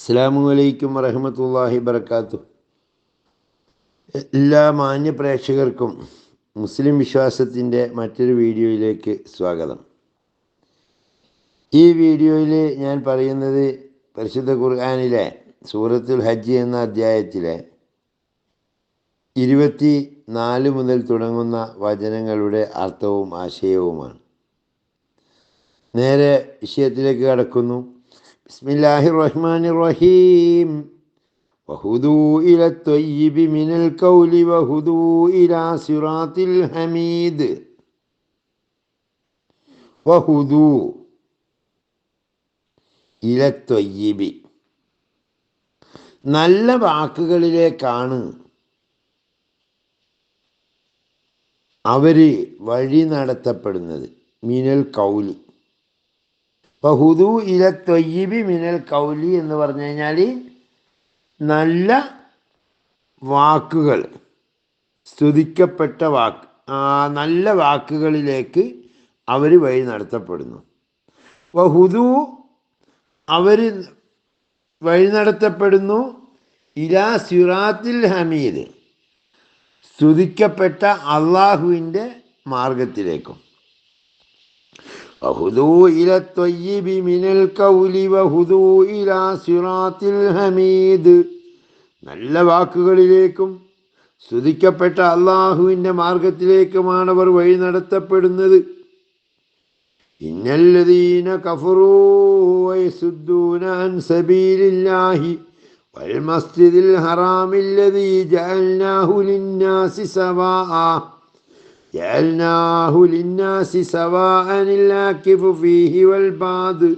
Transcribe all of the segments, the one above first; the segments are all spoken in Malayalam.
അസ്സലാമു അലൈക്കും വറഹ്മത്തുള്ളാഹി വബറകാതുഹു. എല്ലാ മാന്യ പ്രേക്ഷകർക്കും മുസ്ലിം വിശ്വാസത്തിൻ്റെ മറ്റൊരു വീഡിയോയിലേക്ക് സ്വാഗതം. ഈ വീഡിയോയിൽ ഞാൻ പറയുന്നത് പരിശുദ്ധ ഖുർആനിലെ സൂറത്തുൽ ഹജ്ജ് എന്ന അധ്യായത്തിലെ 24 മുതൽ തുടങ്ങുന്ന വചനങ്ങളുടെ അർത്ഥവും ആശയവുമാണ്. നേരെ വിഷയത്തിലേക്ക് കടക്കുന്നു. ബിസ്മില്ലാഹിർ റഹ്മാനിർ റഹീം. വഹുദൂ ഇല ത്വയ്യിബി മിനൽ ഖൗലി വഹുദൂ ഇലാ സിറാത്തിൽ ഹമീദ്. വഹുദൂ ഇല ത്വയ്യിബി, നല്ല വാക്കുകളിലേക്കാണ് അവർ വഴി നടത്തപ്പെടുന്നത്. മിനൽ കൗലി, വഹുദൂ ഇല ത്വയ്യിബി മിനൽ കൗലി എന്ന് പറഞ്ഞു കഴിഞ്ഞാൽ നല്ല വാക്കുകൾ, സ്തുതിക്കപ്പെട്ട വാക്ക്, നല്ല വാക്കുകളിലേക്ക് അവർ വഴി നടത്തപ്പെടുന്നു. വഹുദൂ, അവർ വഴി നടത്തപ്പെടുന്നു. ഇലാ സിറാത്തിൽ ഹമീദ്, സ്തുതിക്കപ്പെട്ട അള്ളാഹുവിൻ്റെ മാർഗത്തിലേക്കും. വഹുദൂ ഇല ത്വയ്യിബി മിനൽ ഖൗലി വഹുദൂ ഇലാ സിറാത്തിൽ ഹമീദ്, നല്ല വാക്കുകളിലേക്കും സ്തുതിക്കപ്പെട്ട അള്ളാഹുവിൻ്റെ മാർഗത്തിലേക്കുമാണ് അവർ വഴി നടത്തപ്പെടുന്നത്. ഇന്നല്ലദീന കഫറൂ വയസുദ്ദൂന അൻ സബീലില്ലാഹി വൽ മസ്ജിദിൽ ഹറാമില്ലദീ ജഅൽനാഹു ലിന്നാസി സവാഅനിൽ ആകിഫു ഫീഹി വൽ ബാദ്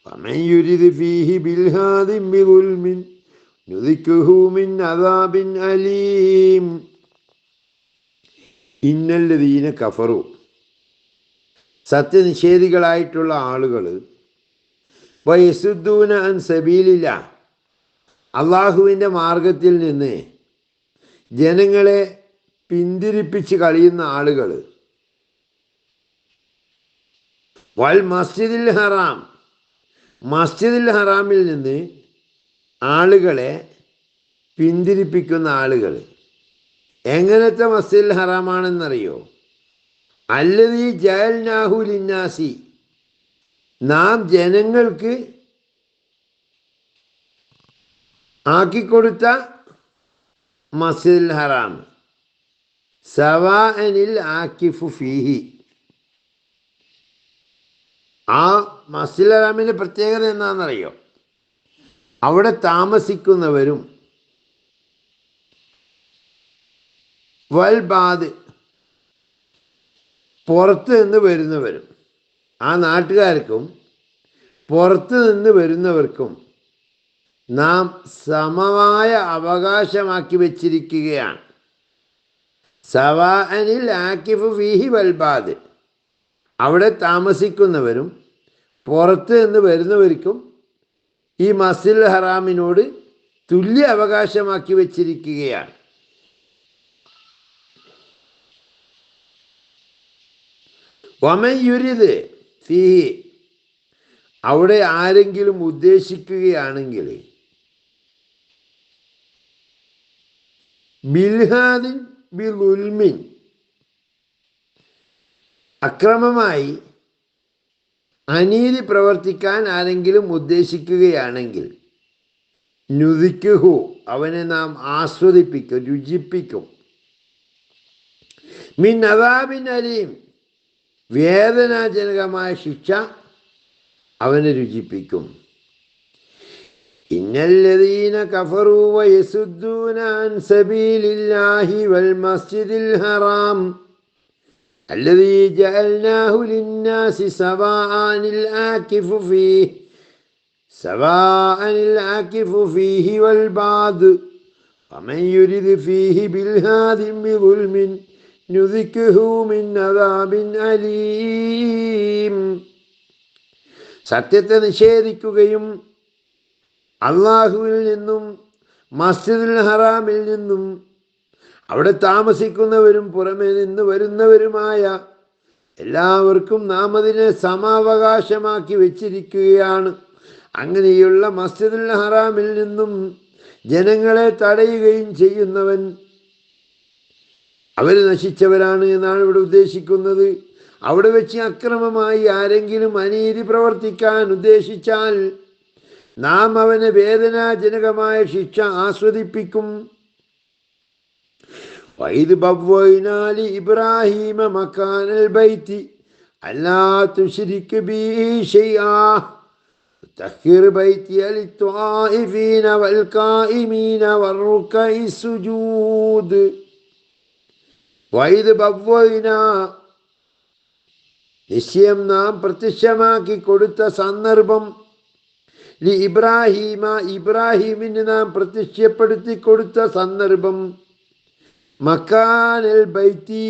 വമൻ യുരിദ് ഫീഹി ബിൽഹാദിൻ ബിദുൽമിൻ നുദിഖുഹു മിൻ അദാബിൻ അലീം. ഇന്നല്ലദീന കഫറു, സത്യനിഷേധികളായിട്ടുള്ള ആളുകൾ, വയസുദ്ദൂന അൻ സബീലില്ലാ, അള്ളാഹുവിൻ്റെ മാർഗത്തിൽ നിന്ന് ജനങ്ങളെ പിന്തിരിപ്പിച്ച് കളയുന്ന ആളുകൾ, വൽ മസ്ജിദിൽ ഹറാം, മസ്ജിദിൽ ഹറാമിൽ നിന്ന് ആളുകളെ പിന്തിരിപ്പിക്കുന്ന ആളുകൾ. എങ്ങനത്തെ മസ്ജിദിൽ ഹറാമാണെന്നറിയോ? അല്ലദീ ജഅൽനാഹു ലിന്നാസി, നാം ജനങ്ങൾക്ക് ആക്കിക്കൊടുത്ത മസ്ജിദുൽ ഹറാം. സവാഅനിൽ ആകിഫു ഫീഹി, ആ മസ്ജിദുൽ ഹറാമിൻ്റെ പ്രത്യേകത എന്താണെന്നറിയോ? അവിടെ താമസിക്കുന്നവരും വൽ ബാദ്, പുറത്ത് നിന്ന് വരുന്നവരും, ആ നാട്ടുകാർക്കും പുറത്ത് നിന്ന് വരുന്നവർക്കും നാം സമമായ അവകാശമാക്കി വച്ചിരിക്കുകയാണ്. സവാഅനിൽ ആകിഫു ഫീഹി വൽബാദ്, അവിടെ താമസിക്കുന്നവരും പുറത്ത് നിന്ന് വരുന്നവർക്കും ഈ മസ്ജിദുൽ ഹറാമിനോട് തുല്യ അവകാശമാക്കി വച്ചിരിക്കുകയാണ്. വമൻ യുരിദ് ഫീഹി, അവിടെ ആരെങ്കിലും ഉദ്ദേശിക്കുകയാണെങ്കിൽ, ബിൽഹാദിൻ ബിദുൽമിൻ, അക്രമമായി അനീതി പ്രവർത്തിക്കാൻ ആരെങ്കിലും ഉദ്ദേശിക്കുകയാണെങ്കിൽ, നുദിക്കുഹു, അവനെ നാം ആസ്വദിപ്പിക്കും, രുചിപ്പിക്കും, മിൻ അദാബിൻ അലീം, വേദനാജനകമായ ശിക്ഷ അവനെ രുചിപ്പിക്കും. ഇന്നല്ലദീന കഫറൂ വയസുദ്ദൂന അൻ സബീലില്ലാഹി വൽ മസ്ജിദിൽ ഹറാം അല്ലദീ ജഅൽനാഹു ലിന്നാസി സവാഅനിൽ ആകിഫു ഫീഹി വൽ ബാദ് വമൻ യുരിദ് ഫീഹി ബിൽഹാദിൻ ബിദുൽമിൻ നുദിഖുഹു മിൻ അദാബിൻ അലീം. സത്യത്തെ നിഷേധിക്കുകയും അള്ളാഹുവിൽ നിന്നും മസ്ജിദുൽ ഹറാമിൽ നിന്നും അവിടെ താമസിക്കുന്നവരും പുറമെ നിന്ന് വരുന്നവരുമായ എല്ലാവർക്കും നാം അതിനെ സമാവകാശമാക്കി വെച്ചിരിക്കുകയാണ്. അങ്ങനെയുള്ള മസ്ജിദുൽ ഹറാമിൽ നിന്നും ജനങ്ങളെ തടയുകയും ചെയ്യുന്നവൻ അവർ നശിച്ചവരാണ് എന്നാണ് ഇവിടെ ഉദ്ദേശിക്കുന്നത്. അവിടെ വെച്ച് അക്രമമായി ആരെങ്കിലും അനീതി പ്രവർത്തിക്കാൻ ഉദ്ദേശിച്ചാൽ നാം അവന് വേദനാജനകമായ ശിക്ഷ ആസ്വദിപ്പിക്കും. വൈദ് ബവ്വൈനാ ലി ഇബ്രാഹീമ മക്കാനൽ ബൈത്തി അല്ലാ തുശ്രിക് ബി ശൈആ തഹ്ഹിർ ബൈതി ലിത്വാഇഫീന വൽ ഖായിമീന വറുക്കഇ സുജൂദ്. വൈദ് ബവ്വൈനാ നിശ്ചയം നാം പ്രത്യക്ഷമാക്കി കൊടുത്ത സന്ദർഭം ലി ഇബ്രാഹീമ ഇബ്രാഹീമിന് നാം പ്രത്യക്ഷപ്പെടുത്തി കൊടുത്ത സന്ദർഭം മക്കാനൽ ബൈത്തി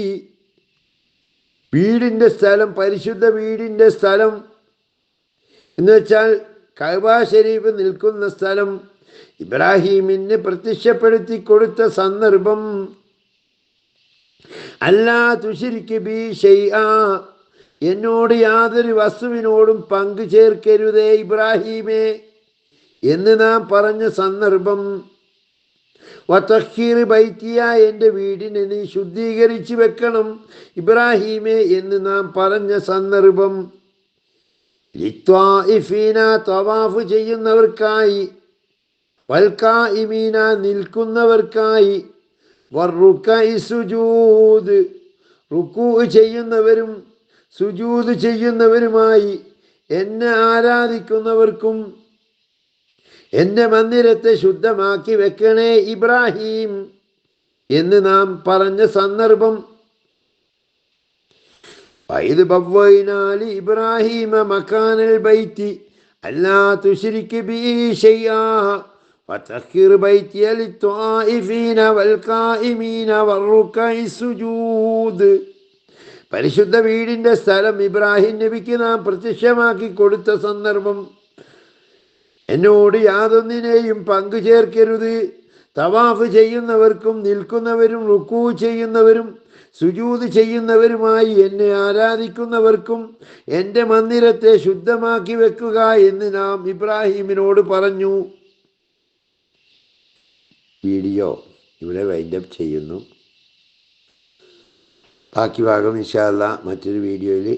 വീടിൻ്റെ സ്ഥലം, പരിശുദ്ധ വീടിൻ്റെ സ്ഥലം എന്ന് വെച്ചാൽ കഅബ ശരീഫ് നിൽക്കുന്ന സ്ഥലം ഇബ്രാഹീമിന് പ്രത്യക്ഷപ്പെടുത്തി കൊടുത്ത സന്ദർഭം അല്ലാ തുശ്രിക് ബി ശൈആ എന്നോട് യാതൊരു വസ്തുവിനോടും പങ്കു ചേർക്കരുതേ ഇബ്രാഹീമേ എന്ന് നാം പറഞ്ഞ സന്ദർഭം. വതഹ്ഹീർ ബൈത്തിയ എൻ്റെ വീടിനെ നീ ശുദ്ധീകരിച്ച് വെക്കണം ഇബ്രാഹീമേ എന്ന് നാം പറഞ്ഞ സന്ദർഭം. ലിത്വാഇഫീന തവാഫ് ചെയ്യുന്നവർക്കായി, വൽഖായിമീന നിൽക്കുന്നവർക്കായി, വറുക്കഇ സുജൂദ് റുക്കൂ ചെയ്യുന്നവരും സുജൂദ് ചെയ്യുന്നവരുമായി, എന്നെ ആരാധിക്കുന്നവർക്കും എൻ്റെ മന്ദിരത്തെ ശുദ്ധമാക്കി വെക്കണേ ഇബ്രാഹീം എന്ന് നാം പറഞ്ഞ സന്ദർഭം. വൈദ് ബവ്വൈനാ ലി ഇബ്രാഹീമ മക്കാനൽ ബൈത്തി അല്ലാ തുശ്രിക് ബി ശൈആ വതഹ്ഹിർ ബൈതി ലിത്വാഇഫീന വൽ ഖായിമീന വറുക്കഇ സുജൂദ്. പരിശുദ്ധ വീടിൻ്റെ സ്ഥലം ഇബ്രാഹിം നബിക്ക് നാം പ്രത്യക്ഷമാക്കി കൊടുത്ത സന്ദർഭം എന്നോട് യാതൊന്നിനെയും പങ്കു ചേർക്കരുത്. തവാഫ് ചെയ്യുന്നവർക്കും നിൽക്കുന്നവരും റുക്കൂ ചെയ്യുന്നവരും സുജൂദ് ചെയ്യുന്നവരുമായി എന്നെ ആരാധിക്കുന്നവർക്കും എൻ്റെ മന്ദിരത്തെ ശുദ്ധമാക്കി വെക്കുക എന്ന് നാം ഇബ്രാഹീമിനോട് പറഞ്ഞു. വീഡിയോ ഇവിടെ വൈൻഡപ്പ് ചെയ്യുന്നു. ബാക്കി ഭാഗം ഇൻഷാ അല്ലാഹ് മറ്റൊരു വീഡിയോയിൽ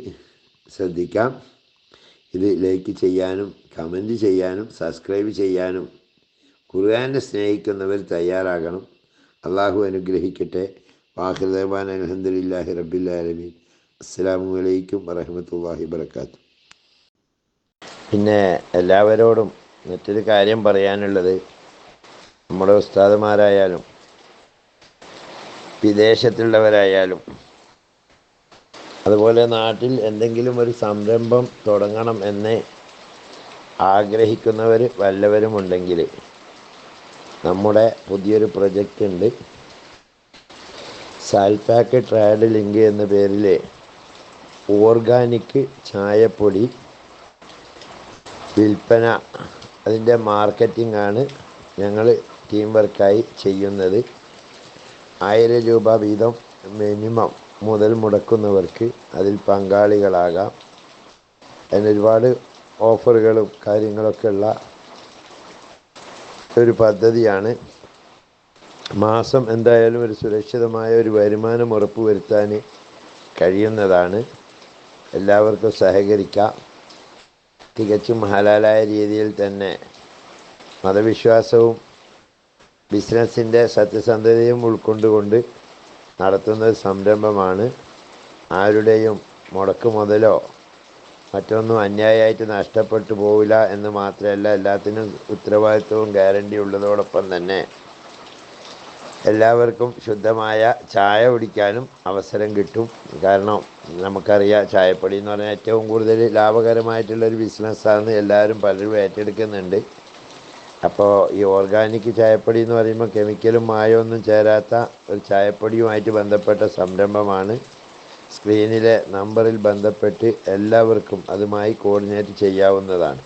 ശ്രദ്ധിക്കാം. ഇത് ലൈക്ക് ചെയ്യാനും കമൻറ്റ് ചെയ്യാനും സബ്സ്ക്രൈബ് ചെയ്യാനും ഖുർആനെ സ്നേഹിക്കുന്നവർ തയ്യാറാകണം. അള്ളാഹു അനുഗ്രഹിക്കട്ടെ. വാഖിർ ദഅ്വാനാ അൽഹംദുലില്ലാഹി റബ്ബിൽ ആലമീൻ. അസ്സലാമു അലൈക്കും വറഹ്മത്തുള്ളാഹി വബറകാതുഹു. പിന്നെ എല്ലാവരോടും മറ്റൊരു കാര്യം പറയാനുള്ളത്, നമ്മുടെ ഉസ്താദുമാരായാലും വിദേശത്തുള്ളവരായാലും അതുപോലെ നാട്ടിൽ എന്തെങ്കിലും ഒരു സംരംഭം തുടങ്ങണം എന്ന് ആഗ്രഹിക്കുന്നവർ വല്ലവരുമുണ്ടെങ്കിൽ നമ്മുടെ പുതിയൊരു പ്രൊജക്റ്റ് ഉണ്ട്. സാൽപാക്ക് ട്രേഡ് ലിങ്ക് എന്ന പേരിൽ ഓർഗാനിക് ചായപ്പൊടി വിൽപ്പന, അതിൻ്റെ മാർക്കറ്റിംഗ് ആണ് ഞങ്ങൾ ടീം വർക്കായി ചെയ്യുന്നത്. 1000 രൂപ വീതം മിനിമം മുതൽ മുടക്കുന്നവർക്ക് അതിൽ പങ്കാളികളാകാം. അതിന് ഒരുപാട് ഓഫറുകളും കാര്യങ്ങളൊക്കെ ഉള്ള ഒരു പദ്ധതിയാണ്. മാസം എന്തായാലും ഒരു സുരക്ഷിതമായ ഒരു വരുമാനം ഉറപ്പുവരുത്താൻ കഴിയുന്നതാണ്. എല്ലാവർക്കും സഹകരിക്കാം. തികച്ചും ഹലാലായ രീതിയിൽ തന്നെ മതവിശ്വാസവും ബിസിനസ്സിൻ്റെ സത്യസന്ധതയും ഉൾക്കൊണ്ടുകൊണ്ട് നടത്തുന്ന സംരംഭമാണ്. ആരുടെയും മുടക്ക് മുതലോ മറ്റൊന്നും അന്യായമായിട്ട് നഷ്ടപ്പെട്ടു പോവില്ല എന്ന് മാത്രമല്ല, എല്ലാത്തിനും ഉത്തരവാദിത്വവും ഗ്യാരണ്ടി ഉള്ളതോടൊപ്പം തന്നെ എല്ലാവർക്കും ശുദ്ധമായ ചായ കുടിക്കാനും അവസരം കിട്ടും. കാരണം നമുക്കറിയാം, ചായപ്പൊടി എന്ന് പറഞ്ഞാൽ ഏറ്റവും കൂടുതൽ ലാഭകരമായിട്ടുള്ളൊരു ബിസിനസ്സാണ്. എല്ലാവരും പലരും ഏറ്റെടുക്കുന്നുണ്ട്. അപ്പോൾ ഈ ഓർഗാനിക് ചായപ്പൊടി എന്ന് പറയുമ്പോൾ കെമിക്കലും മായമൊന്നും ചേരാത്ത ഒരു ചായപ്പൊടിയുമായിട്ട് ബന്ധപ്പെട്ട സംരംഭമാണ്. സ്ക്രീനിലെ നമ്പറിൽ ബന്ധപ്പെട്ട് എല്ലാവർക്കും അതുമായി കോർഡിനേറ്റ് ചെയ്യാവുന്നതാണ്.